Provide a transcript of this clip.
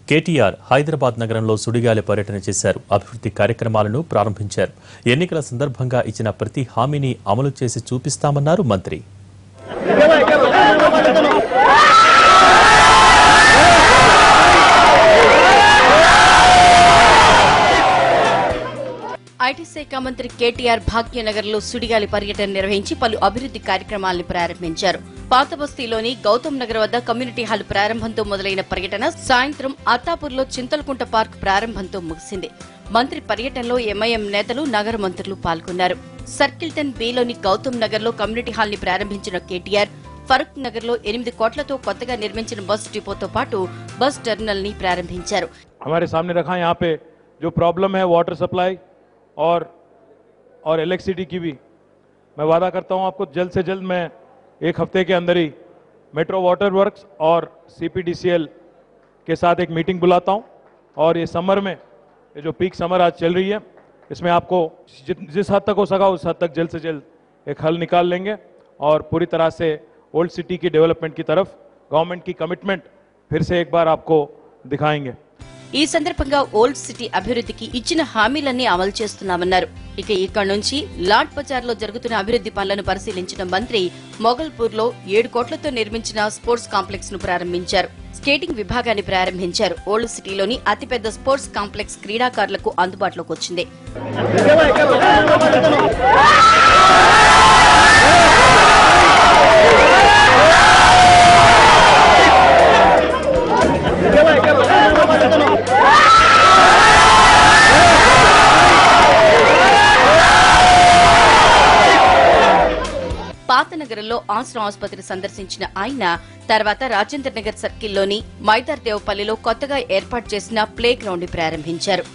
కేటీఆర్ హైదరాబాద్ నగరంలో సుడిగాలి పర్యటన చేశారు. అభివృద్ధి కార్యక్రమాలను ప్రారంభించారు. ఎన్నికల సందర్భంగా ఇచ్చిన ప్రతి హామీని అమలు చేసి చూపిస్తామన్నారు మంత్రి. ఐటీ శాఖ మంత్రి కేటీఆర్ భాగ్యనగర్లో సుడిగాలి పర్యటన నిర్వహించి పలు అభివృద్ధి కార్యక్రమాలను ప్రారంభించారు. పాత బస్తీలోని గౌతమ్ నగర్ వద్ద కమ్యూనిటీ హాల్ ప్రారంభంతో మొదలైన పర్యటన సాయంత్రం అత్తాపూర్లో చింతలకుంట పార్క్ ప్రారంభంతో ముగిసింది. మంత్రి పర్యటనలో ఎంఐఎం నేతలు, నగర మంత్రులు పాల్గొన్నారు. సర్కిల్ 10B లోని గౌతమ్ నగర్ లో కమ్యూనిటీ హాల్ ని ప్రారంభించిన కేటీఆర్ ఫరూక్ నగర్ లో 8 కోట్లతో కొత్తగా నిర్మించిన బస్ డిపోతో పాటు బస్ టెర్మినల్ ని ప్రారంభించారు. और इलेक्ट्रिसिटी की भी मैं वादा करता हूं आपको जल्द से जल्द मैं एक हफ्ते के अंदर ही मेट्रो वाटर वर्क्स और CPDCL के साथ एक मीटिंग बुलाता हूं और ये समर में ये जो पीक समर आज चल रही है इसमें आपको जिस हद तक हो सका उस हद तक जल्द से जल्द एक हल निकाल लेंगे और पूरी तरह से ओल्ड सिटी की डेवलपमेंट की तरफ गवर्नमेंट की कमिटमेंट फिर से एक बार आपको दिखाएंगे. ఈ సందర్భంగా ఓల్డ్ సిటీ అభివృద్ధికి ఇచ్చిన హామీలన్నీ అమలు చేస్తున్నామన్నారు. ఇక ఇక్కడ నుంచి లాడ్ బజార్ లో జరుగుతున్న అభివృద్ధి పనులను పరిశీలించిన మంత్రి మొగల్పూర్ లో 7 కోట్లతో నిర్మించిన స్పోర్ట్స్ కాంప్లెక్స్ ను ప్రారంభించారు. స్కేటింగ్ విభాగాన్ని ప్రారంభించారు. ఓల్డ్ సిటీలోని అతిపెద్ద స్పోర్ట్స్ కాంప్లెక్స్ క్రీడాకారులకు అందుబాటులోకి వచ్చింది. పాతనగరంలో ఆశ్రమ ఆసుపత్రి సందర్శించిన ఆయన తర్వాత రాజేంద్ర నగర్ సర్కిల్లోని మైదార్ దేవపల్లిలో కొత్తగా ఏర్పాటు చేసిన ప్లే గ్రౌండ్ ని ప్రారంభించారు.